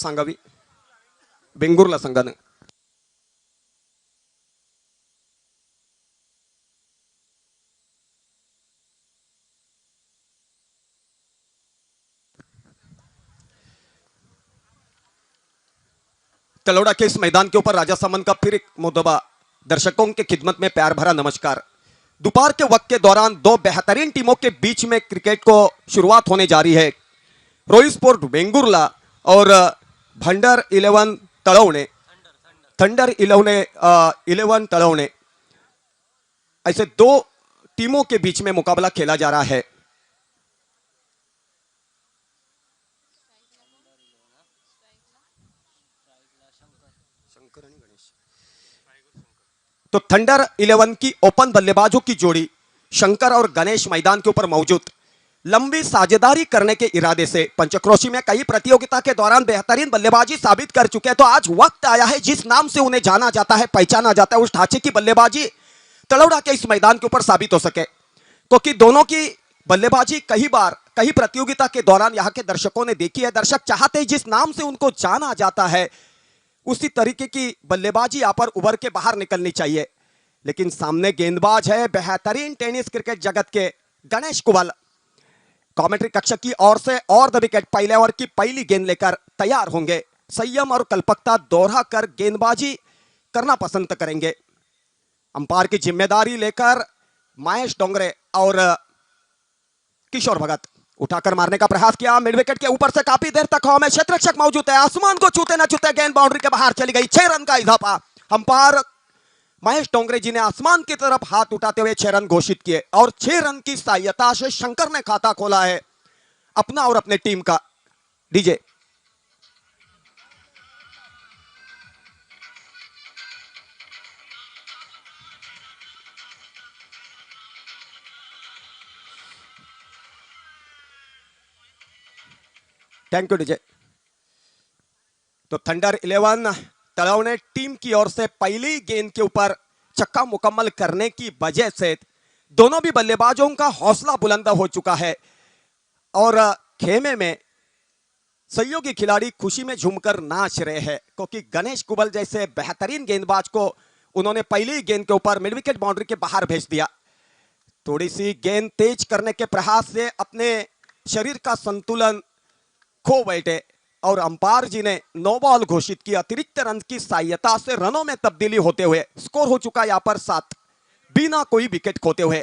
सांगावी बेंगुर्ला संघानं. तलौड़ा के इस मैदान के ऊपर राजा सामंत का फिर एक मुद्दा. दर्शकों के खिदमत में प्यार भरा नमस्कार. दोपहर के वक्त के दौरान दो बेहतरीन टीमों के बीच में क्रिकेट को शुरुआत होने जा रही है. रोई स्पोर्ट बेंगुर्ला और भंडर 11 तलौणे, थंडर 11 तलौणे, ऐसे दो टीमों के बीच में मुकाबला खेला जा रहा है. तो थंडर 11 की ओपन बल्लेबाजों की जोड़ी शंकर और गणेश मैदान के ऊपर मौजूद. लंबी साझेदारी करने के इरादे से पंचक्रोशी में कई प्रतियोगिता के दौरान बेहतरीन बल्लेबाजी साबित कर चुके हैं. तो आज वक्त आया है जिस नाम से उन्हें जाना जाता है, पहचाना जाता है, उस ढांचे की बल्लेबाजी तलौड़ा के इस मैदान के ऊपर साबित हो सके. क्योंकि दोनों की बल्लेबाजी कई बार कई प्रतियोगिता के दौरान यहां के दर्शकों ने देखी है. दर्शक चाहते हैं जिस नाम से उनको जाना जाता है उसी तरीके की बल्लेबाजी यहां पर उभर के बाहर निकलनी चाहिए. लेकिन सामने गेंदबाज है बेहतरीन टेनिस क्रिकेट जगत के गणेश कुबल. कमेंट्री कक्ष की ओर से और द विकेट पहले ओवर की पहली गेंद लेकर तैयार होंगे. संयम और कल्पकता दोहरा कर गेंदबाजी करना पसंद करेंगे. अंपायर की जिम्मेदारी लेकर महेश डोंगरे और किशोर भगत उठाकर मारने का प्रयास किया. मिड विकेट के ऊपर से काफी देर तक हवा में क्षेत्ररक्षक मौजूद है. आसमान को छूते न छूते गेंद बाउंड्री के बाहर चली गई. 6 रन का इजाफा. अंपायर महेश डोंगरे जी ने आसमान की तरफ हाथ उठाते हुए 6 रन घोषित किए और 6 रन की सहायता से शंकर ने खाता खोला है अपना और अपने टीम का. DJ thank you DJ. तो थंडर 11 तलौणे टीम की ओर से पहली गेंद के ऊपर छक्का मुकम्मल करने की वजह से दोनों भी बल्लेबाजों का हौसला बुलंद हो चुका है और खेमे में सहयोगी खिलाड़ी खुशी में झूमकर नाच रहे हैं. क्योंकि गणेश कुबल जैसे बेहतरीन गेंदबाज को उन्होंने पहली गेंद के ऊपर मिड विकेट बाउंड्री के बाहर भेज दिया. थोड़ी सी गेंद तेज करने के प्रयास से अपने शरीर का संतुलन खो बैठे और अंपायर जी ने नो बॉल घोषित किया. अतिरिक्त रन की सहायता से रनों में तब्दीली होते हुए स्कोर हो चुका यहां पर 7 बिना कोई विकेट खोते हुए.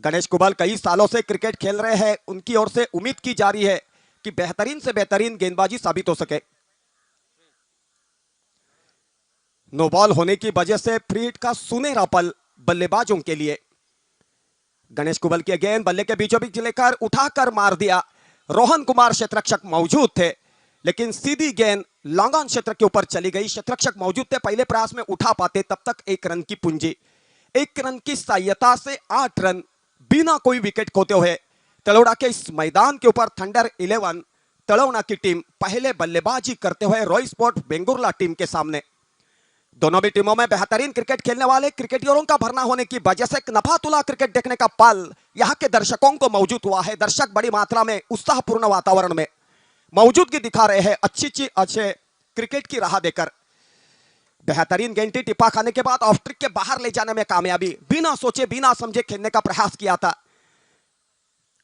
गणेश कुबल कई सालों से क्रिकेट खेल रहे हैं. उनकी ओर से उम्मीद की जा रही है कि बेहतरीन से बेहतरीन गेंदबाजी साबित हो सके. नो बॉल होने की वजह से फ्री हिट का सुनहरा पल बल्लेबाजों के लिए. गणेश कुबल की गेंद बल्ले के बीचों बीच लेकर उठाकर मार दिया. रोहन कुमार क्षेत्ररक्षक मौजूद थे लेकिन सीधी गेंद लॉन्ग ऑन क्षेत्र के ऊपर चली गई. क्षेत्ररक्षक मौजूद थे, पहले प्रयास में उठा पाते. तब तक 1 रन की पूंजी. 1 रन की सहायता से 8 रन बिना कोई विकेट खोते हुए तलौड़ा के इस मैदान के ऊपर थंडर 11 तलौड़ा की टीम पहले बल्लेबाजी करते हुए रॉय स्पोर्ट बेंगुर्ला टीम के सामने. दोनों भी टीमों में बेहतरीन क्रिकेट खेलने वाले क्रिकेटियरों का भरना होने की वजह से नफातुला क्रिकेट देखने का पल यहां के दर्शकों को मौजूद हुआ है. दर्शक बड़ी मात्रा में उत्साहपूर्ण वातावरण में मौजूदगी दिखा रहे हैं अच्छे क्रिकेट की राह देकर. बेहतरीन गेंटी टिप्पा खाने के बाद ऑफ ट्रिक के बाहर ले जाने में कामयाबी. बिना सोचे बिना समझे खेलने का प्रयास किया था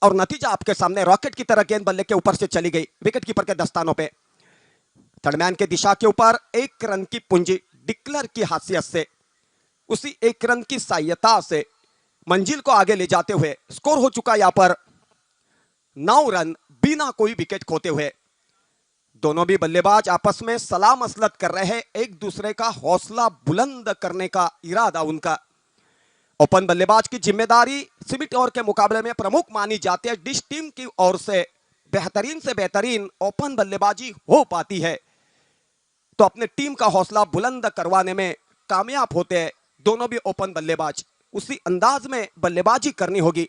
और नतीजा आपके सामने. रॉकेट की तरह गेंद बल्ले के ऊपर से चली गई विकेट कीपर के दस्तानों पे. थर्डमैन के दिशा के ऊपर 1 रन की पूंजी डिक्लर की हासियत से उसी 1 रन की सहायता से मंजिल को आगे ले जाते हुए स्कोर हो चुका यहां पर 9 रन बिना कोई विकेट खोते हुए. दोनों भी बल्लेबाज आपस में सलाह मसलत कर रहे हैं. एक दूसरे का हौसला बुलंद करने का इरादा उनका. ओपन बल्लेबाज की जिम्मेदारी सीमित ओवर के मुकाबले में प्रमुख मानी जाती है. डिश टीम की ओर से बेहतरीन ओपन बल्लेबाजी हो पाती है तो अपने टीम का हौसला बुलंद करवाने में कामयाब होते हैं दोनों भी ओपन बल्लेबाज. उसी अंदाज में बल्लेबाजी करनी होगी,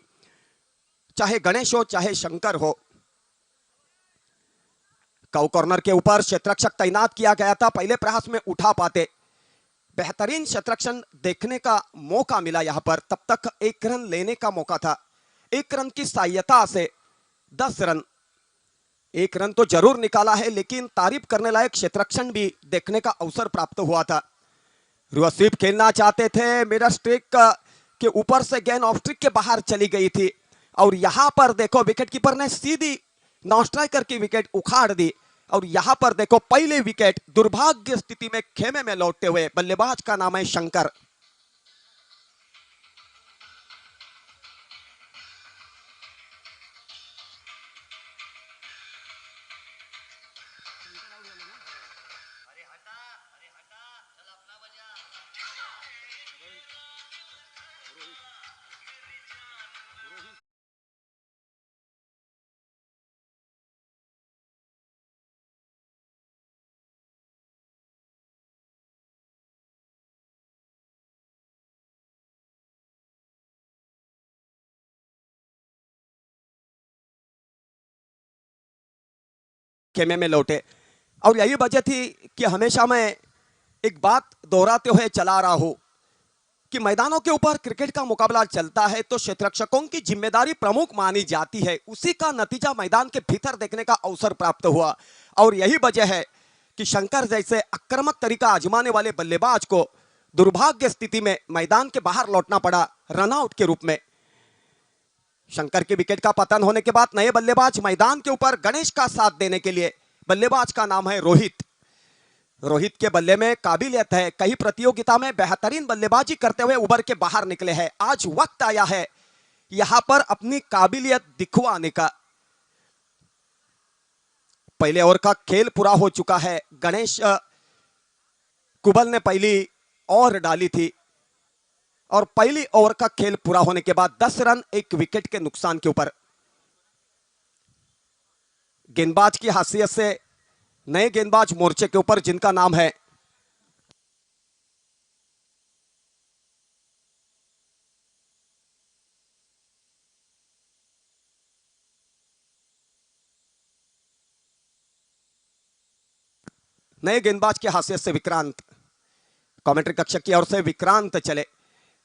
चाहे गणेश हो चाहे शंकर हो. काउ कॉर्नर के ऊपर क्षेत्ररक्षक तैनात किया गया था. पहले प्रयास में उठा पाते. बेहतरीन क्षेत्ररक्षण देखने का मौका मिला यहां पर. तब तक 1 रन लेने का मौका था. 1 रन की सहायता से 10 रन एक रन तो जरूर निकाला है, लेकिन तारीफ करने लायक क्षेत्ररक्षण भी देखने का अवसर प्राप्त हुआ था। रुअसीब खेलना चाहते थे, मिडल स्ट्रिक के ऊपर से गेंद ऑफ स्ट्रिक के बाहर चली गई थी और यहां पर देखो विकेटकीपर ने सीधी नॉन स्ट्राइकर की विकेट उखाड़ दी और यहां पर देखो पहले विकेट दुर्भाग्य स्थिति में खेमे में लौटते हुए बल्लेबाज का नाम है शंकर। खेमे में लौटे और यही वजह थी कि हमेशा मैं एक बात दोहराते हुए चला रहा हूं कि मैदानों के ऊपर क्रिकेट का मुकाबला चलता है तो क्षेत्ररक्षकों की जिम्मेदारी प्रमुख मानी जाती है, उसी का नतीजा मैदान के भीतर देखने का अवसर प्राप्त हुआ और यही वजह है कि शंकर जैसे आक्रामक तरीका आजमाने वाले बल्लेबाज को दुर्भाग्य स्थिति में मैदान के बाहर लौटना पड़ा रनआउट के रूप में। शंकर के विकेट का पतन होने के बाद नए बल्लेबाज मैदान के ऊपर गणेश का साथ देने के लिए, बल्लेबाज का नाम है रोहित। रोहित के बल्ले में काबिलियत है, कई प्रतियोगिता में बेहतरीन बल्लेबाजी करते हुए उभर के बाहर निकले हैं। आज वक्त आया है यहां पर अपनी काबिलियत दिखवाने का। पहले ओवर का खेल पूरा हो चुका है, गणेश कुबल ने पहली ओवर डाली थी और पहली ओवर का खेल पूरा होने के बाद 10 रन एक विकेट के नुकसान के ऊपर। गेंदबाज की हैसियत से नए गेंदबाज मोर्चे के ऊपर जिनका नाम है नए गेंदबाज की हैसियत से विक्रांत, कमेंट्री कक्ष की ओर से विक्रांत चले,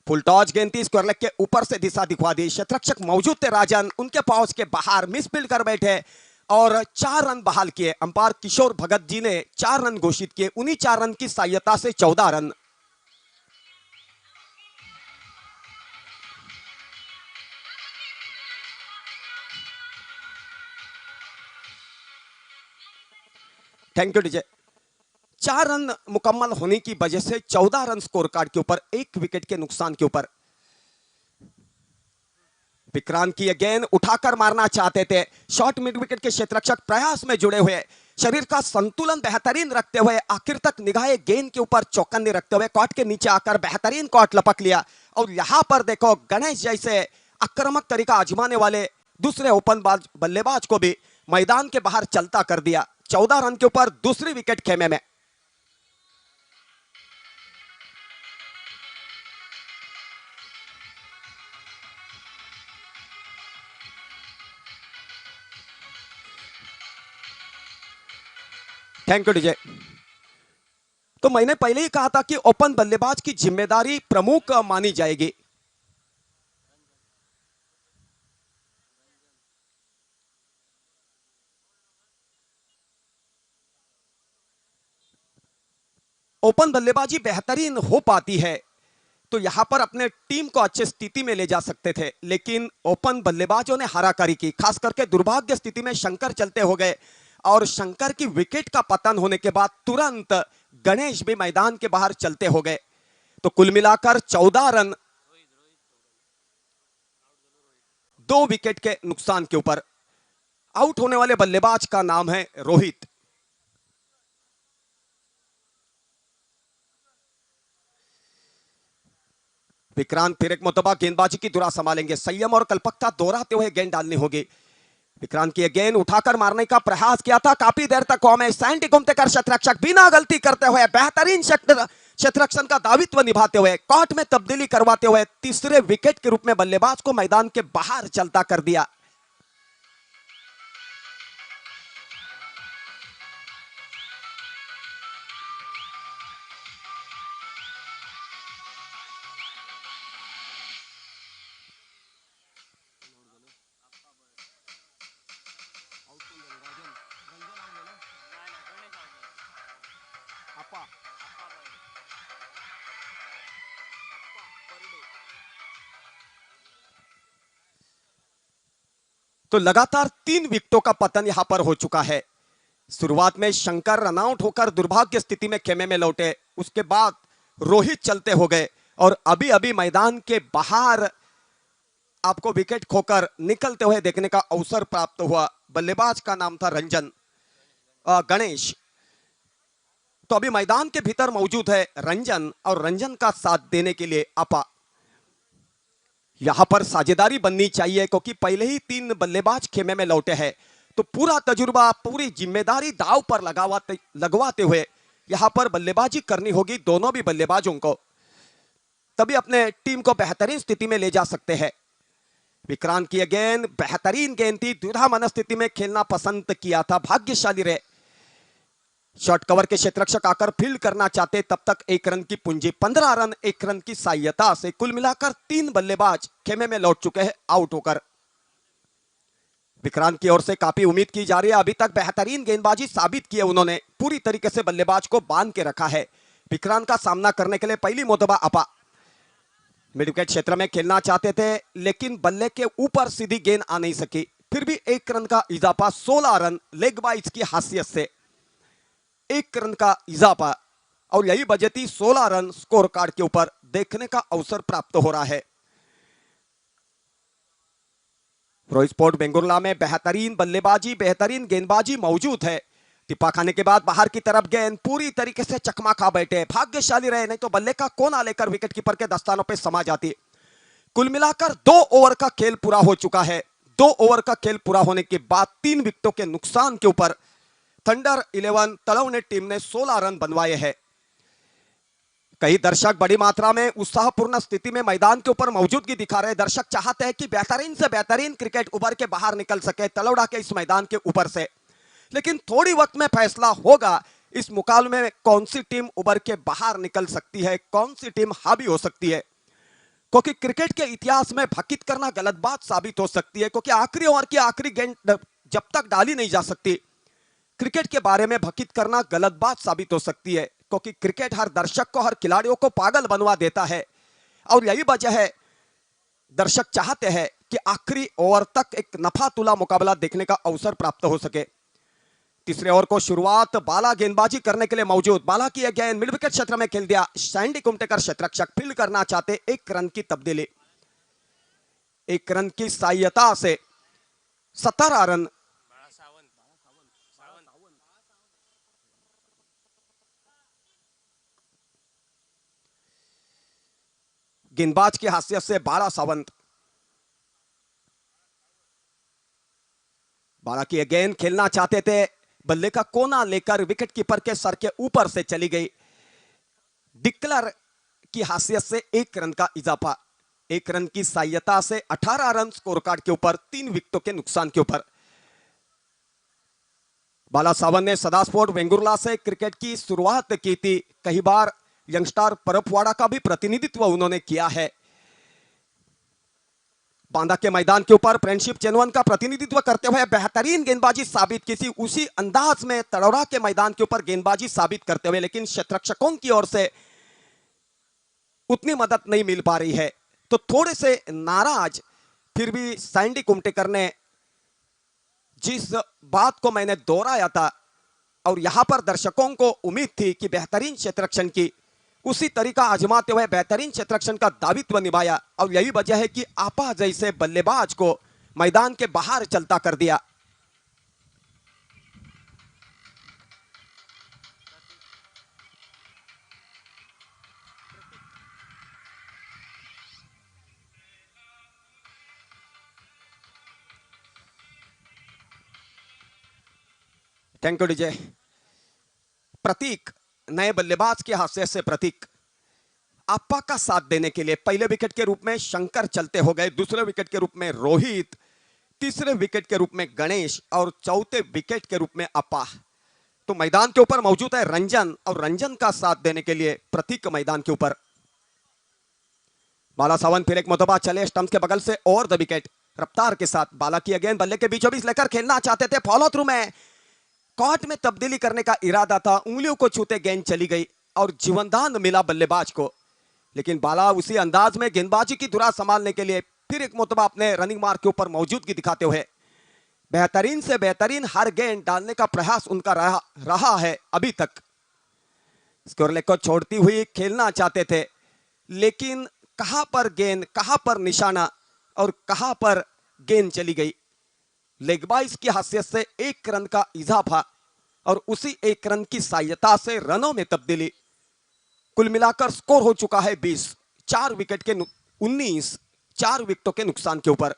फुल टॉस गेंद थी, स्क्वायर लेग के ऊपर से दिशा दिखवा दी, क्षेत्ररक्षक मौजूद थे राजन, उनके पाउच के बाहर मिस फील्ड कर बैठे और 4 रन बहाल किए। अंपायर किशोर भगत जी ने 4 रन घोषित किए, उन्हीं 4 रन की सहायता से 14 run. Thank you DJ. 4 run मुकम्मल होने की वजह से 14 रन स्कोर कार्ड के ऊपर, एक विकेट के नुकसान के ऊपर। विक्रांत की गेंद उठाकर मारना चाहते थे, शॉर्ट मिड विकेट के क्षेत्ररक्षक प्रयास में जुड़े हुए, शरीर का संतुलन बेहतरीन रखते हुए आखिर तक निगाहें गेंद के ऊपर चौकन्ने रखते हुए कॉट के नीचे आकर बेहतरीन कॉट लपक लिया और यहां पर देखो गणेश जैसे आक्रामक तरीका आजमाने वाले दूसरे ओपन बल्लेबाज को भी मैदान के बाहर चलता कर दिया। 14 रन के ऊपर दूसरी विकेट खेमे में। Thank you DJ. तो मैंने पहले ही कहा था कि ओपन बल्लेबाज की जिम्मेदारी प्रमुख मानी जाएगी। ओपन बल्लेबाजी बेहतरीन हो पाती है तो यहां पर अपने टीम को अच्छी स्थिति में ले जा सकते थे, लेकिन ओपन बल्लेबाजों ने हाराकारी की, खास करके दुर्भाग्य स्थिति में शंकर चलते हो गए और शंकर की विकेट का पतन होने के बाद तुरंत गणेश भी मैदान के बाहर चलते हो गए। तो कुल मिलाकर 14 रन 2 विकेट के नुकसान के ऊपर। आउट होने वाले बल्लेबाज का नाम है रोहित। विक्रांत फिर एक मरतबा गेंदबाजी की धुरा संभालेंगे, संयम और कल्पकता दोहराते हुए गेंद डालनी होगी। विक्रांत की गेंद उठाकर मारने का प्रयास किया था, काफी देर तक कौम सैंटी घूमते कर क्षेत्ररक्षक बिना गलती करते हुए बेहतरीन क्षेत्ररक्षण का दायित्व निभाते हुए कॉट में तब्दीली करवाते हुए तीसरे विकेट के रूप में बल्लेबाज को मैदान के बाहर चलता कर दिया। तो लगातार 3 विकेटों का पतन यहां पर हो चुका है। शुरुआत में शंकर रनआउट होकर दुर्भाग्य स्थिति में खेमे में लौटे, उसके बाद रोहित चलते हो गए और अभी अभी मैदान के बाहर आपको विकेट खोकर निकलते हुए देखने का अवसर प्राप्त हुआ। बल्लेबाज का नाम था गणेश। तो अभी मैदान के भीतर मौजूद है रंजन और रंजन का साथ देने के लिए अपा। यहां पर साझेदारी बननी चाहिए क्योंकि पहले ही 3 बल्लेबाज खेमे में लौटे हैं, तो पूरा तजुर्बा पूरी जिम्मेदारी दांव पर लगवाते हुए यहां पर बल्लेबाजी करनी होगी दोनों भी बल्लेबाजों को, तभी अपने टीम को बेहतरीन स्थिति में ले जा सकते हैं। विक्रांत की गेंद बेहतरीन गेंद थी, द्विधा मनस्थिति में खेलना पसंद किया था, भाग्यशाली रहे। शॉर्ट कवर के क्षेत्ररक्षक आकर फील्ड करना चाहते, तब तक 1 रन की पूंजी, 15 रन 1 रन की सहायता से कुल मिलाकर 3 बल्लेबाज खेमे में लौट चुके हैं आउट होकर। विक्रांत की ओर से काफी उम्मीद की जा रही है, अभी तक बेहतरीन गेंदबाजी साबित की है उन्होंने, पूरी तरीके से बल्लेबाज को बांध के रखा है। विक्रांत का सामना करने के लिए पहली मोतबा अपा मिड विकेट क्षेत्र में खेलना चाहते थे, लेकिन बल्ले के ऊपर सीधी गेंद आ नहीं सकी, फिर भी 1 रन का इजाफा, 16 रन लेग बाइज की हासियत से 1 रन का इजाफा, और यही वजह थी 16 रन स्कोर कार्ड के ऊपर देखने का अवसर प्राप्त हो रहा है। रोहित स्पोर्ट बेंगुरला में बेहतरीन बल्लेबाजी, बेहतरीन गेंदबाजी मौजूद है। टिप्पा खाने के बाद बाहर की तरफ गेंद पूरी तरीके से चकमा खा बैठे, भाग्यशाली रहे, नहीं तो बल्ले का कोना लेकर विकेट कीपर के दस्तानों पे समा जाती। कुल मिलाकर 2 ओवर का खेल पूरा हो चुका है। 2 ओवर का खेल पूरा होने के बाद 3 विकेटों के नुकसान के ऊपर थंडर 11 तलवने टीम ने 16 रन बनवाए हैं। कई दर्शक बड़ी मात्रा में उत्साहपूर्ण स्थिति में मैदान के ऊपर मौजूदगी दिखा रहे। दर्शक चाहते हैं कि बेहतरीन से बेहतरीन क्रिकेट उभर के बाहर निकल सके तलौड़ा के इस मैदान के ऊपर से, लेकिन थोड़ी वक्त में फैसला होगा इस मुकाबले में कौन सी टीम उभर के बाहर निकल सकती है, कौन सी टीम हावी हो सकती है, क्योंकि क्रिकेट के इतिहास में भकित करना गलत बात साबित हो सकती है, क्योंकि आखिरी ओवर की आखिरी गेंद जब तक डाली नहीं जा सकती, क्रिकेट के बारे में भकित करना गलत बात साबित हो सकती है, क्योंकि क्रिकेट हर दर्शक को, हर खिलाड़ियों को पागल बनवा देता है। और यही वजह है दर्शक चाहते हैं कि आखिरी ओवर तक एक नफा तुला मुकाबला देखने का अवसर प्राप्त हो सके। तीसरे ओवर को शुरुआत बाला गेंदबाजी करने के लिए मौजूद, बाला की गेंद मिड विकेट क्षेत्र में खेल दिया, सैंडी कुमटेकर क्षेत्ररक्षक फील्ड करना चाहते, 1 रन की तब्दीली, 1 रन की सहायता से 17 रन। गेंदबाज की हासियत से बाला सावंत, बाला की गेंद खेलना चाहते थे, बल्ले का कोना लेकर विकेट कीपर के सर के ऊपर से चली गई। डिक्लर की हासियत से 1 रन का इजाफा, 1 रन की सहायता से 18 रन स्कोर कार्ड के ऊपर 3 विकेटों के नुकसान के ऊपर। बाला सावंत ने सदा स्पोर्ट वेंगुर्ला से क्रिकेट की शुरुआत की थी, कई बार यंगस्टर परपवाड़ा का भी प्रतिनिधित्व उन्होंने किया है। बांदा के मैदान के ऊपर फ्रेंडशिप चेनवन का प्रतिनिधित्व करते हुए बेहतरीन गेंदबाजी साबित की थी, उसी अंदाज में तड़ौरा के मैदान के ऊपर गेंदबाजी साबित करते हुए, लेकिन क्षेत्ररक्षकों की ओर से उतनी मदद नहीं मिल पा रही है, तो थोड़े से नाराज फिर भी सैंडी कुमटेकर ने जिस बात को मैंने दोहराया था और यहां पर दर्शकों को उम्मीद थी कि बेहतरीन क्षेत्ररक्षण की, उसी तरीका आजमाते हुए बेहतरीन क्षेत्ररक्षण का दायित्व निभाया, और यही वजह है कि आपा जैसे बल्लेबाज को मैदान के बाहर चलता कर दिया। Thank you DJ. प्रतीक नए बल्लेबाज के हाथ से प्रतीक आपा का साथ देने के लिए पहले विकेट के रूप में शंकर चलते हो गए, दूसरे विकेट के रूप में रोहित, तीसरे विकेट के रूप में गणेश और चौथे विकेट के रूप में अपा। तो मैदान के ऊपर मौजूद है रंजन, और रंजन का साथ देने के लिए प्रतीक मैदान के ऊपर। बाला सावंत फिर एक मुतबा चले स्टंप के बगल से और द विकेट रफ्तार के साथ बाला की गेंद बल्ले के बीचों बीच लेकर खेलना चाहते थे, फॉलो थ्रू में कॉट में तब्दीली करने का इरादा था, उंगलियों को छूते गेंद चली गई और जीवनदान मिला बल्लेबाज को। लेकिन बाला उसी अंदाज में गेंदबाजी की धुरा संभालने के लिए फिर एक मरतबा अपने रनिंग मार्क के ऊपर मौजूदगी दिखाते हुए बेहतरीन से बेहतरीन हर गेंद डालने का प्रयास उनका रहा है अभी तक। स्कोरलेग को छोड़ती हुई खेलना चाहते थे, लेकिन कहां पर गेंद, कहां पर निशाना और कहां पर गेंद चली गई। लेग बाइस की हैसियत से 1 रन का इजाफा और उसी 1 रन की सहायता से रनों में तब्दीली। कुल मिलाकर स्कोर हो चुका है 20, 4 विकेट के 19, 4 विकेटों के नुकसान के ऊपर।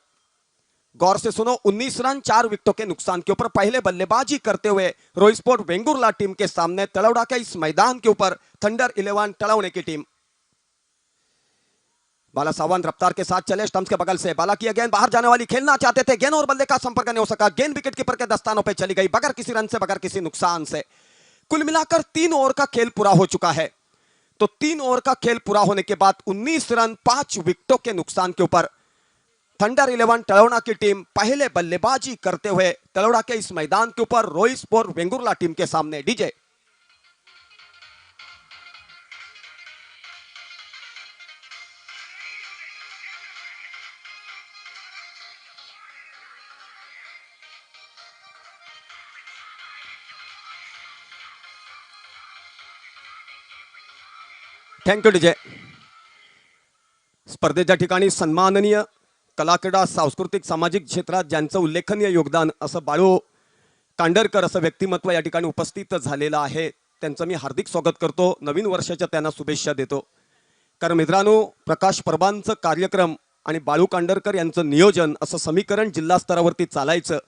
गौर से सुनो, 19 रन 4 विकेटों के नुकसान के ऊपर पहले बल्लेबाजी करते हुए रोई स्पोर्ट वेंगुर्ला टीम के सामने तलौड़ा के इस मैदान के ऊपर थंडर 11 तलौड़े की टीम। बाला सावन रफ्तार के साथ चले, स्टंप्स के बगल से बाला की गेंद बाहर जाने वाली, खेलना चाहते थे, गेंद और बल्ले का संपर्क नहीं हो सका, गेंद विकेट कीपर के दस्तानों पर चली गई बगैर किसी रन से, बगैर किसी नुकसान से। कुल मिलाकर 3 ओवर का खेल पूरा हो चुका है। तो 3 ओवर का खेल पूरा होने के बाद 19 रन 5 विकेटों के नुकसान के ऊपर थंडर 11 तलौड़ा की टीम पहले बल्लेबाजी करते हुए तलौड़ा के इस मैदान के ऊपर रोई स्पोर्ट वेंगुर्ला टीम के सामने। DJ thank you DJ. स्पर्धेच्या ठिकाणी सन्माननीय कला क्रीडा सांस्कृतिक सामाजिक क्षेत्रात ज्यांचं उल्लेखनीय योगदान असं बाळू कांडरकर असं व्यक्तिमत्व या ठिकाणी उपस्थित झालेलं आहे, त्यांचं मी हार्दिक स्वागत करतो, नवीन वर्षाच्या त्यांना शुभेच्छा देतो। कारण मित्रांनो, प्रकाश परबांचं कार्यक्रम आणि बाळू कांडरकर यांचं नियोजन असं समीकरण जिल्हा स्तरावरती चालायचं।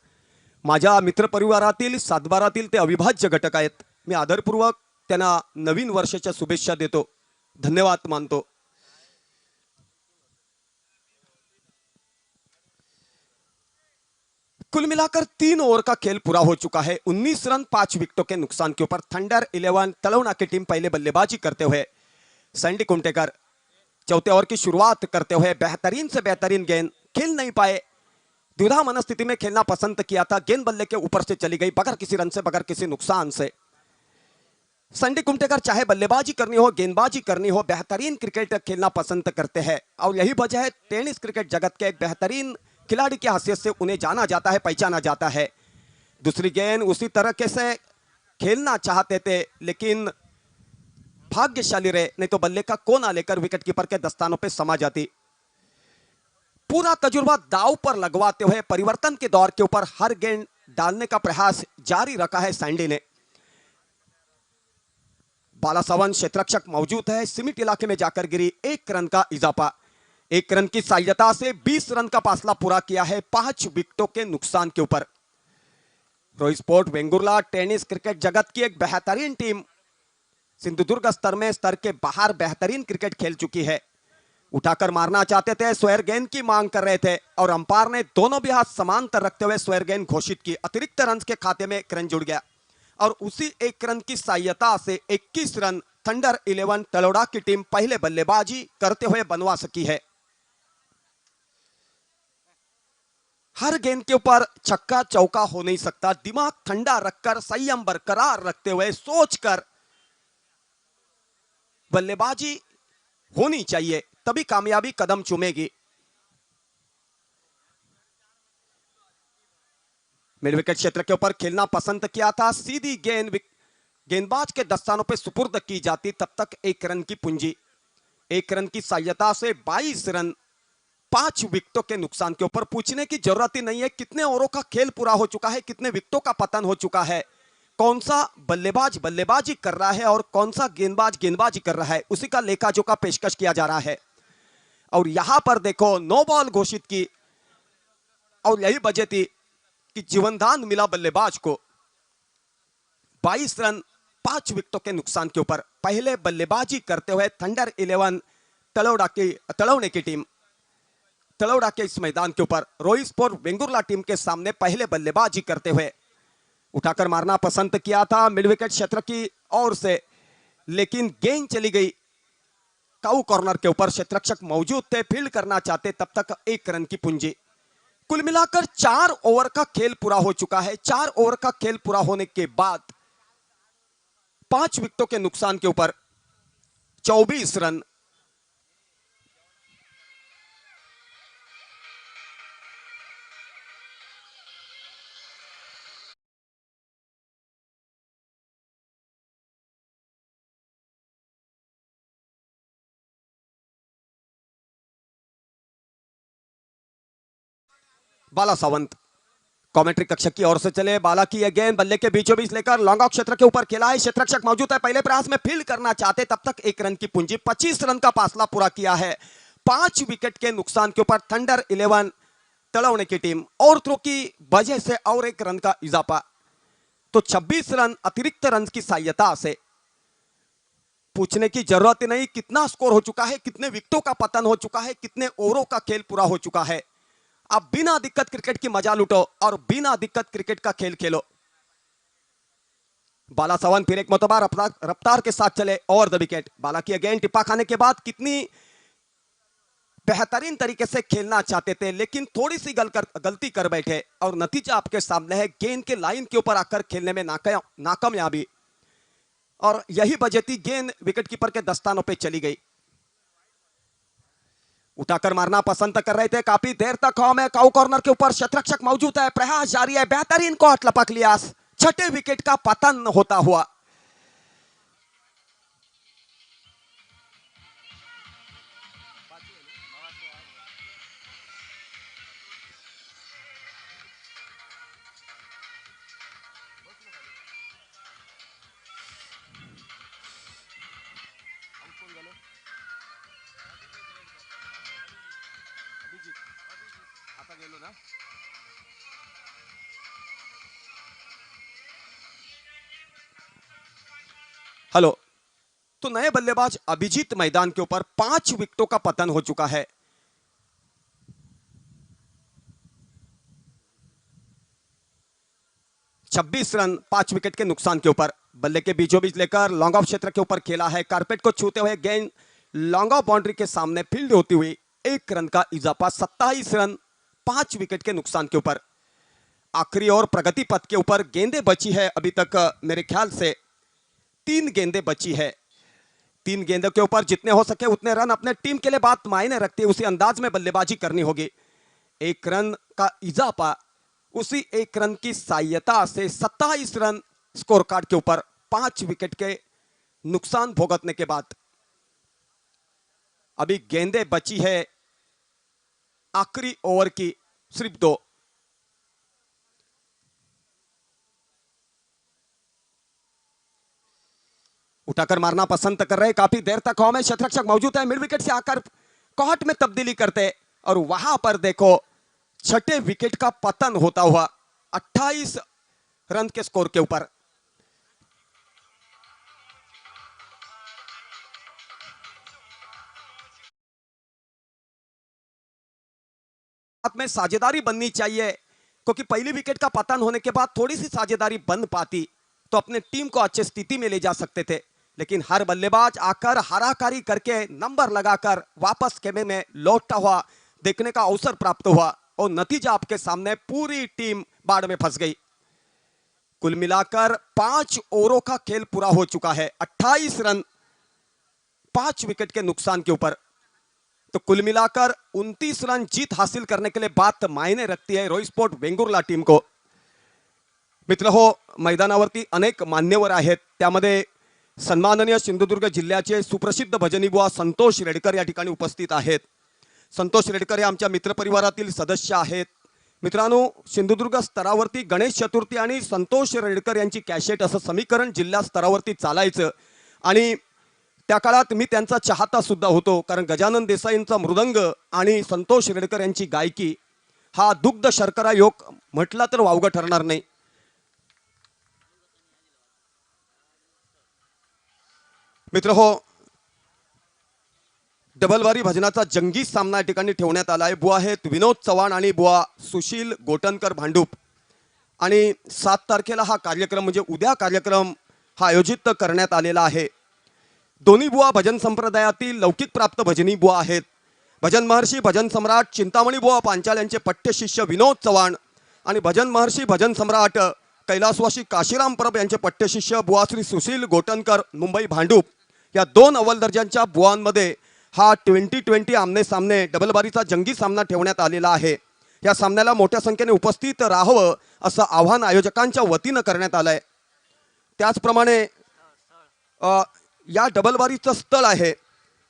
माझ्या मित्रपरिवारातील सातबारातील ते अविभाज्य घटक आहेत। मी आदरपूर्वक त्यांना नवीन वर्षाच्या शुभेच्छा देतो, धन्यवाद मानतो। कुल मिलाकर 3 ओवर का खेल पूरा हो चुका है। 19 रन 5 विकेटों के नुकसान के ऊपर थंडर 11 तलौड़ा की टीम पहले बल्लेबाजी करते हुए सैंडी कुमटेकर चौथे ओवर की शुरुआत करते हुए बेहतरीन से बेहतरीन गेंद खेल नहीं पाए, द्विधा मनस्थिति में खेलना पसंद किया था, गेंद बल्ले के ऊपर से चली गई बगैर किसी रन से, बगैर किसी नुकसान से। सैंडी कुमटेकर चाहे बल्लेबाजी करनी हो, गेंदबाजी करनी हो, बेहतरीन क्रिकेट खेलना पसंद करते हैं और यही वजह है टेनिस क्रिकेट जगत के एक बेहतरीन खिलाड़ी की हैसियत से उन्हें जाना जाता है, पहचाना जाता है। दूसरी गेंद उसी तरीके से खेलना चाहते थे, लेकिन भाग्यशाली रहे, नहीं तो बल्ले का कोना लेकर विकेट कीपर के दस्तानों पे समा जाती। पूरा तजुर्बा दाव पर लगवाते हुए परिवर्तन के दौर के ऊपर हर गेंद डालने का प्रयास जारी रखा है सैंडी ने। बाला सावन क्षेत्ररक्षक मौजूद है, सीमित इलाके में जाकर गिरी, 1 रन का इजाफा, 1 रन की सहायता से 20 रन का फासला पूरा किया है 5 विकेटों के नुकसान के ऊपर। रोई स्पोर्ट वेंगुर्ला टेनिस क्रिकेट जगत की एक बेहतरीन टीम, सिंधुदुर्ग स्तर में स्तर के बाहर बेहतरीन क्रिकेट खेल चुकी है। उठाकर मारना चाहते थे, स्क्वायर गेंद की मांग कर रहे थे और अंपायर ने दोनों भी हाथ समांतर रखते हुए स्क्वायर गेंद घोषित की। अतिरिक्त रन के खाते में 1 रन जुड़ गया और उसी 1 रन की सहायता से 21 रन थंडर 11 तलौड़ा की टीम पहले बल्लेबाजी करते हुए बनवा सकी है। हर गेंद के ऊपर छक्का चौका हो नहीं सकता, दिमाग ठंडा रखकर, संयम बरकरार रखते हुए सोचकर बल्लेबाजी होनी चाहिए, तभी कामयाबी कदम चूमेगी। मिड विकेट क्षेत्र के ऊपर खेलना पसंद किया था, सीधी गेंद गेंदबाज के दस्तानों पे सुपुर्द की जाती, तब तक 1 रन की पूंजी, 1 रन की सहायता से 22 रन 5 विकेटों के नुकसान के ऊपर। पूछने की जरूरत ही नहीं है कितने ओवरों का खेल पूरा हो चुका है, कितने विकेटों का पतन हो चुका है, कौन सा बल्लेबाज बल्लेबाजी कर रहा है और कौन सा गेंदबाज गेंदबाजी कर रहा है, उसी का लेखा जोखा पेशकश किया जा रहा है। और यहां पर देखो नो बॉल घोषित की और यही वजह थी कि जीवनदान मिला बल्लेबाज को। 22 रन 5 विकेटों के नुकसान के ऊपर पहले बल्लेबाजी करते हुए थंडर 11 तलौड़े की टीम तलौड़ा के इस मैदान के ऊपर रोई स्पोर्ट वेंगुर्ला टीम के सामने पहले बल्लेबाजी करते हुए उठाकर मारना पसंद किया था मिड विकेट क्षेत्र की ओर से, लेकिन गेंद चली गई काऊ कॉर्नर के ऊपर। क्षेत्ररक्षक मौजूद थे, फील्ड करना चाहते, तब तक 1 रन की पूंजी। कुल मिलाकर 4 ओवर का खेल पूरा हो चुका है। 4 ओवर का खेल पूरा होने के बाद 5 विकेटों के नुकसान के ऊपर 24 रन। बाला सावंत कमेंट्री कक्ष की ओर से चले। बाला की यह गेंद बल्ले के बीचों बीच लेकर लॉन्ग ऑफ क्षेत्र के ऊपर खेला है। क्षेत्ररक्षक मौजूद है, पहले प्रयास में फील्ड करना चाहते, तब तक 1 रन की पूंजी। 25 रन का फासला पूरा किया है। 5 विकेट के नुकसान के ऊपर थंडर 11 तड़वने की टीम और थ्रो की वजह से और 1 रन का इजाफा, तो 26 रन अतिरिक्त रन की सहायता से। पूछने की जरूरत नहीं कितना स्कोर हो चुका है, कितने विकेटों का पतन हो चुका है, कितने ओवरों का खेल पूरा हो चुका है। अब बिना दिक्कत क्रिकेट की मजा लूटो और बिना दिक्कत क्रिकेट का खेल खेलो। बाला सावंत फिर एक मतबार रफ्तार के साथ चले और द विकेट। बाला की अगेन टिप्पा खाने के बाद कितनी बेहतरीन तरीके से खेलना चाहते थे, लेकिन थोड़ी सी गलती कर बैठे और नतीजा आपके सामने है। गेंद के लाइन के ऊपर आकर खेलने में नाकामयाबी और यही वजह थी गेंद विकेटकीपर के दस्तानों पे चली गई। उठाकर मारना पसंद कर रहे थे, काफी देर तक हॉम है। काउ कॉर्नर के ऊपर शतरक्षक मौजूद है, प्रयास जारी है, बेहतरीन कॉट लपक लिया। 6ठे विकेट का पतन होता हुआ। हेलो, तो नए बल्लेबाज अभिजीत मैदान के ऊपर 5 विकेटों का पतन हो चुका है। छब्बीस रन 5 विकेट के नुकसान के ऊपर। बल्ले के बीचों बीच लेकर लॉन्ग ऑफ क्षेत्र के ऊपर खेला है। कारपेट को छूते हुए गेंद लॉन्ग ऑफ बाउंड्री के सामने फील्ड होती हुई 1 रन का इजाफा। 27 रन 5 विकेट के नुकसान के ऊपर। आखिरी और प्रगति पथ के ऊपर गेंदें बची है अभी तक, मेरे ख्याल से 3 गेंदें बची है। 3 गेंदों के ऊपर जितने हो सके उतने रन अपने टीम के लिए बात मायने रखती है, उसी अंदाज में बल्लेबाजी करनी होगी। 1 रन का इजाफा, उसी 1 रन की सहायता से 27 रन स्कोर कार्ड के ऊपर 5 विकेट के नुकसान भुगतने के बाद। अभी गेंदें बची है आखिरी ओवर की सिर्फ 2। उठाकर मारना पसंद कर रहे, काफी देर तक हॉम है। शतरक्षक मौजूद है, मिड विकेट से आकर कॉट में तब्दीली करते और वहां पर देखो 6ठे विकेट का पतन होता हुआ 28 रन के स्कोर के ऊपर। में साझेदारी बननी चाहिए, क्योंकि पहली विकेट का पतन होने के बाद थोड़ी सी साझेदारी बन पाती तो अपने टीम को अच्छी स्थिति में ले जा सकते थे। लेकिन हर बल्लेबाज आकर हाराकारी करके नंबर लगाकर वापस खेमे में लौटता हुआ देखने का अवसर प्राप्त हुआ और नतीजा आपके सामने, पूरी टीम बाढ़ में फंस गई। कुल मिलाकर 5 ओवरों का खेल पूरा हो चुका है। 28 रन 5 विकेट के नुकसान के ऊपर, तो कुल मिलाकर 29 रन जीत हासिल करने के लिए बात मायने रखती है रोई स्पोर्ट वेंगुर्ला टीम को। मित्र हो, मैदानावरती अनेक मान्यवर आहेत, त्यामध्ये सन्माननीय सिंधुदुर्ग जिल्ह्याचे सुप्रसिद्ध भजनी बुवा संतोष रेडकर या ठिकाणी उपस्थित आहेत। संतोष रेडकर हे आमच्या मित्रपरिवारातील सदस्य आहेत। मित्रांनो, सिंधुदुर्ग स्तरावरती गणेश चतुर्थी आणि संतोष रेडकर यांची कॅशेट असं समीकरण जिल्हा स्तरावरती चालायचं आणि त्या काळात मी त्यांचा चाहता सुद्धा होतो, कारण गजानन देसाईंचा मृदंग आणि संतोष रेडकर यांची गायकी हा दुग्ध शर्करा योग म्हटला तर वावगं ठरणार नाही। मित्र हो, डबलवारी भजनाचा जंगी सामना या ठिकाणी ठेवण्यात आला आहे। बुवा आहेत विनोद चव्हाण आणि बुवा सुशील गोटनकर भांडूप, आणि 7 तारखेला हा कार्यक्रम म्हणजे उद्या कार्यक्रम हा आयोजित करण्यात आलेला आहे। दोन्ही बुवा भजन संप्रदायातील लौकिक प्राप्त भजनी बुवा आहेत भजन महर्षी भजन सम्राट चिंतामणी बुवा पांचाल यांचे पट्टशिष्य विनोद चव्हाण आणि भजन महर्षी भजन सम्राट कैलासवासी काशीराम परब यांचे पट्टशिष्य बुवा श्री सुशील गोटनकर मुंबई भांडूप या दोन अव्वल दर्जांच्या बुवांमध्ये हा 2020 आमने सामने डबलबारीचा जंगी सामना ठेवण्यात आलेला आहे। या सामन्याला मोठ्या संख्येने उपस्थित राहावं असं आवाहन आयोजकांच्या वतीनं करण्यात आलंय। त्याचप्रमाणे या डबलबारीचं स्थळ आहे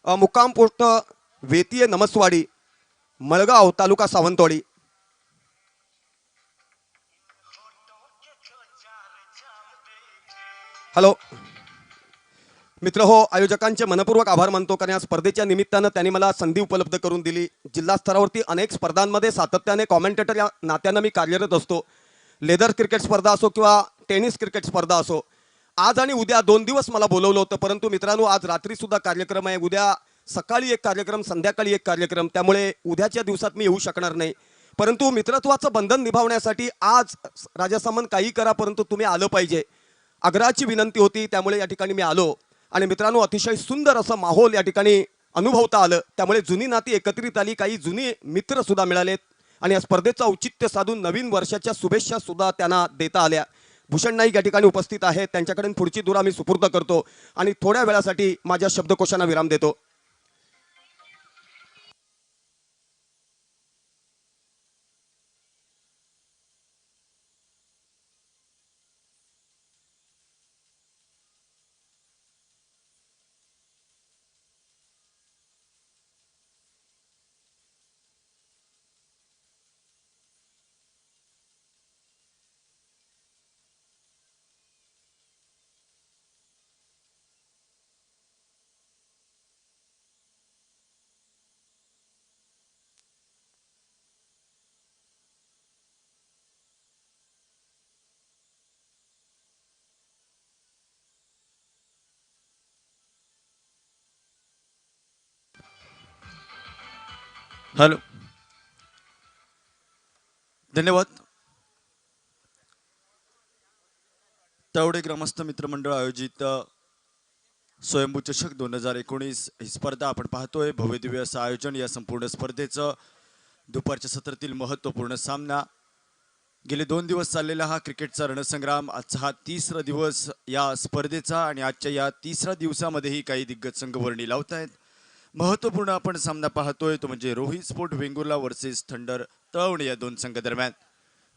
मुक्काम पोस्ट वेतीय नमसवाडी मळगाव तालुका सावंतवाडी। हॅलो मित्र हो, आयोजकांचे मनपूर्वक आभार मानतो कारण या स्पर्धेच्या निमित्तानं त्यांनी मला संधी उपलब्ध करून दिली। जिल्हा स्तरावरती अनेक स्पर्धांमध्ये सातत्याने कॉमेंटेटर या नात्यानं मी कार्यरत असतो। लेदर क्रिकेट स्पर्धा असो किंवा टेनिस क्रिकेट स्पर्धा असो, आज आणि उद्या 2 दिवस मला बोलवलं होतं, परंतु मित्रांनो आज रात्री सुद्धा कार्यक्रम आहे, उद्या सकाळी एक कार्यक्रम, संध्याकाळी एक कार्यक्रम, त्यामुळे उद्याच्या दिवसात मी येऊ शकणार नाही। परंतु मित्रत्वाचं बंधन निभावण्यासाठी आज राजा सामंत काही करा परंतु तुम्ही आलं पाहिजे, आग्रहाची विनंती होती, त्यामुळे या ठिकाणी मी आलो। आणि मित्रांनो अतिशय सुंदर असं माहोल या ठिकाणी अनुभवता आलं, त्यामुळे जुनी नाती एकत्रित आली, काही जुनी मित्र सुद्धा मिळालेत आणि या स्पर्धेचं औचित्य साधून नवीन वर्षाच्या शुभेच्छा सुद्धा त्यांना देता आल्या। भूषण नाईक या ठिकाणी उपस्थित आहेत, त्यांच्याकडून पुढची दुरा मी सुपूर्द करतो आणि थोड्या वेळासाठी माझ्या शब्दकोशांना विराम देतो। हॅलो, धन्यवाद। तावडे ग्रामस्थ मित्रमंडळ आयोजित स्वयंभू चषक 2019 ही स्पर्धा आपण पाहतोय। भव्यदिव्य असं आयोजन, या संपूर्ण स्पर्धेचं दुपारच्या सत्रातील महत्त्वपूर्ण सामना, गेले 2 दिवस चाललेला हा क्रिकेटचा रणसंग्राम, आजचा हा 3रा दिवस या स्पर्धेचा आणि आजच्या या 3ऱ्या दिवसामध्येही काही दिग्गज संघ वर्णी लावत आहेत। महत्त्वपूर्ण आपण सामना पाहतोय तो म्हणजे Rohit sport Vengurla versus thunder Talawane या दोन संघादरम्यान।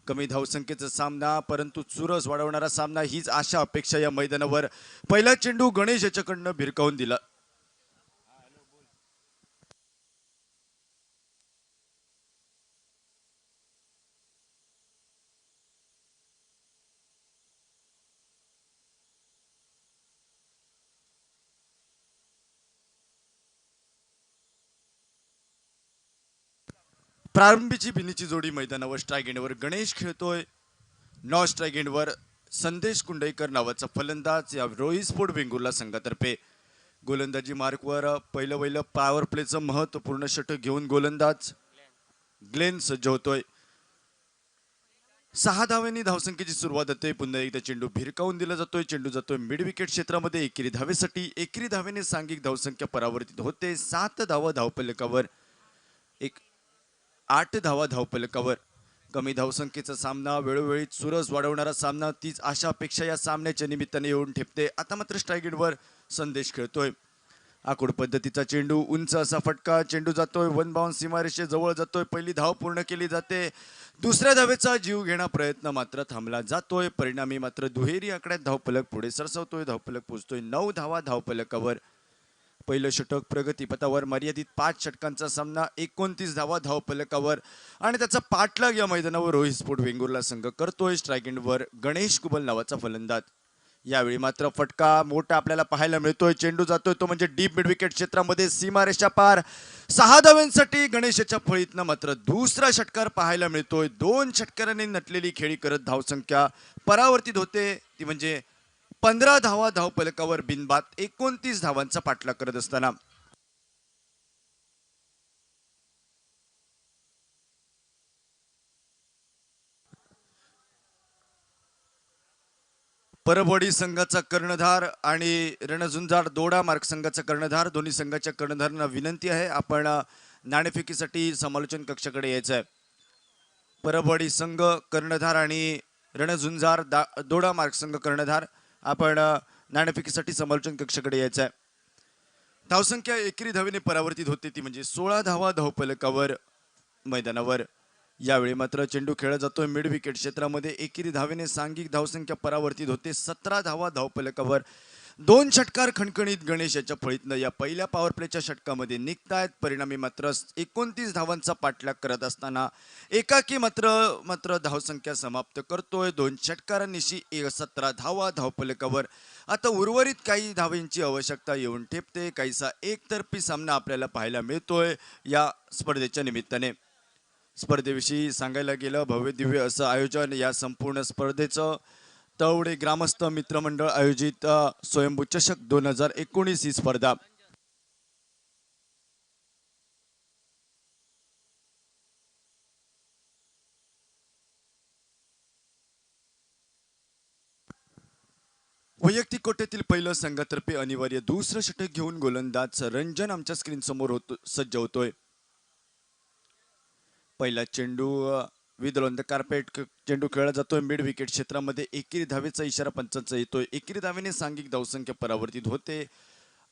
कमी धावसंख्येचा सामना परंतु चुरस वाढवणारा सामना, हीच आशा अपेक्षा या मैदानावर। पहिला चेंडू गणेश याच्याकडनं भिरकावून दिला, प्रारंभीची बिनीची जोडी मैदानावर स्ट्राइक एंडवर गणेश खेळतोय, नॉन स्ट्राइक एंडवर संदेश कुंडईकर नावाचा फलंदाज या रोहित स्पोर्ट वेंगुर्ला संघातर्फे। गोलंदाजी मार्कवर पहिलं पॉवर प्लेचं महत्त्वपूर्ण षटक घेऊन गोलंदाज ग्लेन सज्ज होतोय। 6 धावांनी धावसंख्येची सुरुवात होते, पुन्हा एकदा चेंडू भिरकावून दिला जातोय, चेंडू जातोय मिड विकेट क्षेत्रामध्ये एकेरी धावेसाठी। एकेरी धावेने सांघिक धावसंख्या परावर्तित होते, 7 धावा धावफलकावर, 8 धावा धावफलकावर। कमी धावसंख्येचा सामना, वेळोवेळी चुरस वाढवणारा सामना, तीच आशा अपेक्षा या सामन्याच्या निमित्ताने येऊन ठेपते। आता मात्र स्ट्राइक एंडवर संदेश खेळतोय, आखूड पद्धतीचा चेंडू, उंच असा फटका, चेंडू जातोय वन बाउंस सीमारेषे जवळ जातोय, पहिली धाव पूर्ण केली जाते, दुसऱ्या धावेचा जीव घेणा प्रयत्न मात्र थांबला जातोय, परिणामी मात्र दुहेरी आकड्यात धावफलक पुढे सरसवतोय, धावफलक पोहोचतोय 9 धावा धावफलकावर। पहिलं षटक प्रगतीपथावर, मर्यादित 5 षटकांचा सामना, 29 धावा धावफलकावर आणि त्याचा पाठलाग या मैदानावर रोहित स्पोर्ट वेंगुर्ला संघ करतोय। स्ट्राइक एंडवर गणेश कुबल नावाचा फलंदाज, यावेळी मात्र फटका मोठा आपल्याला पाहायला मिळतोय, चेंडू जातोय तो म्हणजे डीप मिड विकेट क्षेत्रामध्ये, सीमारेषा पार, 6 धावांसाठी गणेशाच्या फळीतनं मात्र दुसरा षटकार पाहायला मिळतोय। 2 षटकारांनी नटलेली खेळी करत धावसंख्या परावर्तित होते, ती म्हणजे 15 धावा धावफलकावर बिनबाद 29 धावांचा पाठलाग करत असताना परभवाडी संघाचा कर्णधार आणि रणझुंजार दोडा मार्ग संघाचा कर्णधार, दोन्ही संघाच्या कर्णधारांना विनंती आहे आपण नाणेफेकीसाठी समालोचन कक्षाकडे यायचं आहे. परभणी संघ कर्णधार आणि रणझुंजार दोडा मार्ग संघ कर्णधार आपण नाणेफेकीसाठी समालोचन कक्षाकडे यायचं आहे. धावसंख्या एकेरी धावेने परावर्तित होते ती म्हणजे 16 धावा धावफलकावर मैदानावर. यावेळी मात्र चेंडू खेळला जातोय मिड विकेट क्षेत्रामध्ये. एकेरी धावेने सांघिक धावसंख्या परावर्तित होते. 17 धावा धावफलकावर. 2 षटकार खणखणीत गणेश याच्या फळीतनं या पहिल्या पॉवर प्लेच्या षटकामध्ये निघतायत. परिणामी मात्र 29 धावांचा पाठलाग करत असताना एकाकी मात्र धावसंख्या समाप्त करतोय 2 षटकारांनिशी 17 धावा धावफलकावर. आता उर्वरित काही धावांची आवश्यकता येऊन ठेपते. काहीसा एकतर्फी सामना आपल्याला पाहायला मिळतोय या स्पर्धेच्या निमित्ताने. स्पर्धेविषयी सांगायला गेलं भव्य दिव्य असं आयोजन या संपूर्ण स्पर्धेचं. तवडे ग्रामस्थ मित्रमंडळ आयोजित स्वयंभू चषक 2019 ही स्पर्धा. वैयक्तिक कोट्यातील पहिलं संघातर्फे अनिवार्य दुसरं षटक घेऊन गोलंदाज रंजन आमच्या स्क्रीन समोर सज्ज होतोय. पहिला चेंडू विद ऑन द कार्पेट चेंडू खेळला जातोय मिड विकेट क्षेत्रामध्ये. एकेरी धावेचा इशारा पंचांचा येतोय. एकेरी धावेने सांघिक धावसंख्या परावर्तित होते.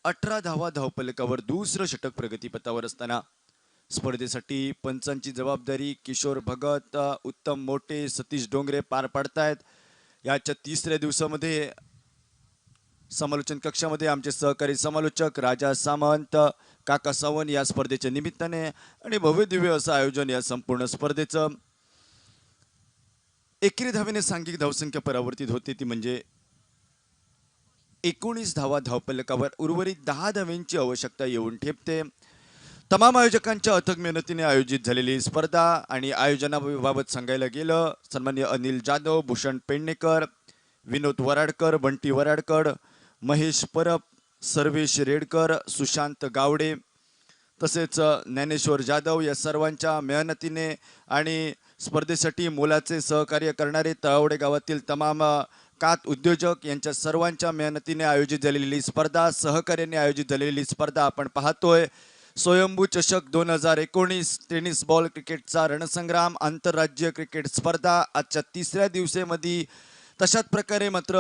18 धावा धावफलकावर दुसरं षटक प्रगतीपथावर असताना स्पर्धेसाठी पंचांची जबाबदारी किशोर भगत, उत्तम मोठे, सतीश डोंगरे पार पाडतायत. याच्या तिसऱ्या दिवसामध्ये समालोचन कक्षामध्ये आमचे सहकारी समालोचक राजा सामंत, काका सावंत या स्पर्धेच्या निमित्ताने आणि भव्य दिव्य असं आयोजन या संपूर्ण स्पर्धेचं. एकेरी धावेने सांघिक धावसंख्या परावर्तित होते ती म्हणजे 19 धावा धावफलकावर. उर्वरित 10 धावांची आवश्यकता येऊन ठेपते. तमाम आयोजकांच्या अथक मेहनतीने आयोजित झालेली स्पर्धा आणि आयोजनाबाबत सांगायला गेलं सन्माननीय अनिल जाधव, भूषण पेडणेकर, विनोद वराडकर, बंटी वराडकर, महेश परब, सर्वेश रेडकर, सुशांत गावडे तसेच ज्ञानेश्वर जाधव या सर्वांच्या मेहनतीने आणि स्पर्धेसाठी मोलाचे सहकार्य करणारे तळवडे गावातील तमाम कात उद्योजक यांच्या सर्वांच्या मेहनतीने आयोजित झालेली स्पर्धा, सहकार्याने आयोजित झालेली स्पर्धा आपण पाहतोय. स्वयंभू चषक 2019 टेनिस बॉल क्रिकेटचा रणसंग्राम आंतरराज्य क्रिकेट स्पर्धा आजच्या तिसऱ्या दिवसामध्ये तशाच प्रकारे मात्र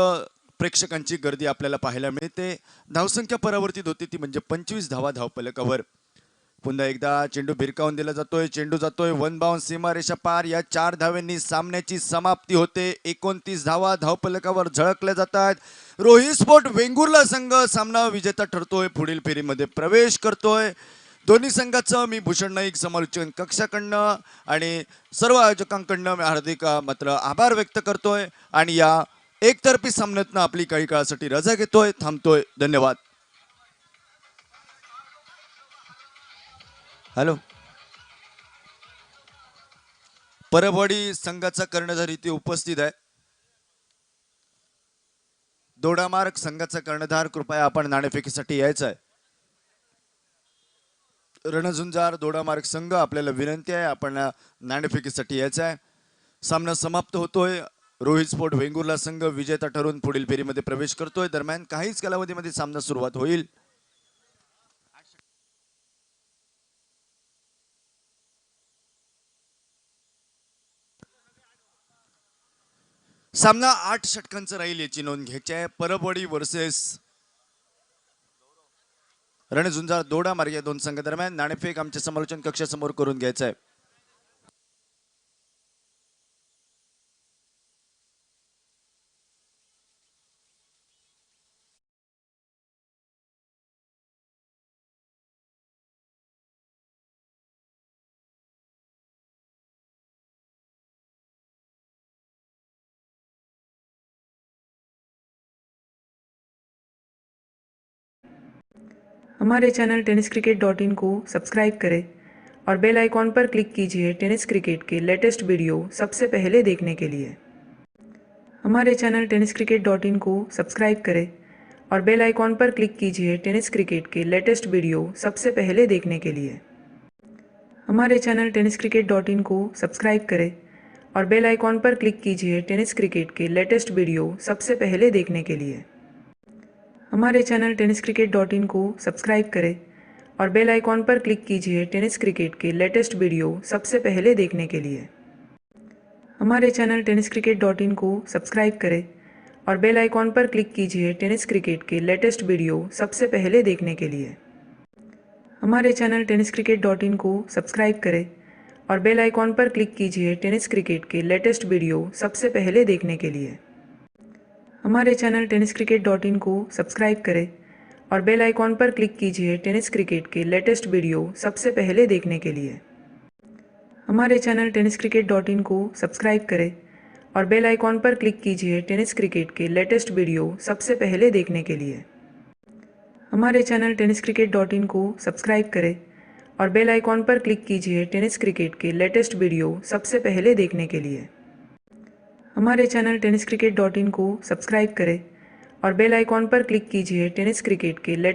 प्रेक्षकांची गर्दी आपल्याला पाहायला मिळते. धावसंख्या परावर्तित होती ती म्हणजे 25 धावा धावफलकावर. पुन्हा एकदा चेंडू भिरकावून दिला जातोय. चेंडू जातोय वन बाउंस सीमारेषा पार. या 4 धावांनी सामन्याची समाप्ती होते. 29 धावा धावफलकावर झळकल्या जातात. रोहित स्पोर्ट वेंगुर्ला संघ सामना विजेता ठरतोय, पुढील फेरीमध्ये प्रवेश करतोय. दोन्ही संघाचं मी भूषण नाईक समालोचन कक्षाकडनं आणि सर्व आयोजकांकडनं मी हार्दिक मात्र आभार व्यक्त करतोय आणि या एकतर्फी सामन्यातनं आपली काही काळासाठी रजा घेतोय, थांबतोय. धन्यवाद. हॅलो. परभणी संघाचा कर्णधार इथे उपस्थित आहे. दोडामार्ग संघाचा कर्णधार कृपया आपण नाणेफेकीसाठी यायचं आहे. रणझुंजार दोडामार्ग संघ आपल्याला विनंती आहे आपण नाणेफेकीसाठी यायचं आहे. सामना समाप्त होतोय. रोहित स्पोर्ट वेंगुर्ला संघ विजेता ठरून पुढील फेरीमध्ये प्रवेश करतोय. दरम्यान काहीच कालावधीमध्ये सामना सुरुवात होईल. सामना 8 षटकांचा राहील याची नोंद घ्यायची आहे. परभणी वर्सेस रणझुंजार दोडा मार्ग या दोन संघादरम्यान नाणेफेक आमच्या समालोचन कक्षासमोर करून घ्यायचं आहे. हमारे चैनल tenniscricket.in को सब्सक्राइब करें और बेल आइकॉन पर क्लिक कीजिए टेनिस क्रिकेट के लेटेस्ट वीडियो सबसे पहले देखने के लिए. हमारे चैनल tenniscricket.in को सब्सक्राइब करें और बेल आइकॉन पर क्लिक कीजिए टेनिस क्रिकेट के लेटेस्ट वीडियो सबसे पहले देखने के लिए. हमारे चैनल tenniscricket.in को सब्सक्राइब करें और बेल आइकॉन पर क्लिक कीजिए टेनिस क्रिकेट के लेटेस्ट वीडियो सबसे पहले देखने के लिए. हमारे चैनल tenniscricket.in को सब्सक्राइब करें और बेल आइकॉन पर क्लिक कीजिए टेनिस क्रिकेट के लेटेस्ट वीडियो सबसे पहले देखने के लिए। हमारे चैनल tenniscricket.in को सब्सक्राइब करें और बेल आइकॉन पर क्लिक कीजिए टेनिस क्रिकेट के लेटेस्ट वीडियो सबसे पहले देखने के लिए। हमारे चैनल tenniscricket.in को सब्सक्राइब करें और बेल आइकॉन पर क्लिक कीजिए टेनिस क्रिकेट के लेटेस्ट वीडियो सबसे पहले देखने के लिए। हमारे चैनल tenniscricket.in को सब्सक्राइब करें और बेल आइकॉन पर क्लिक कीजिए टेनिस क्रिकेट के लेटेस्ट वीडियो सबसे पहले देखने के लिए। हमारे चैनल tenniscricket.in को सब्सक्राइब करें और बेल आइकॉन पर क्लिक कीजिए टेनिस क्रिकेट के लेटेस्ट वीडियो सबसे पहले देखने के लिए। हमारे चैनल tenniscricket.in को सब्सक्राइब करें और बेल आइकॉन पर क्लिक कीजिए टेनिस क्रिकेट के लेटेस्ट वीडियो सबसे पहले देखने के लिए। हमारे चैनल tenniscricket.in को सब्सक्राइब करें और बेल आइकॉन पर क्लिक कीजिए टेनिस क्रिकेट के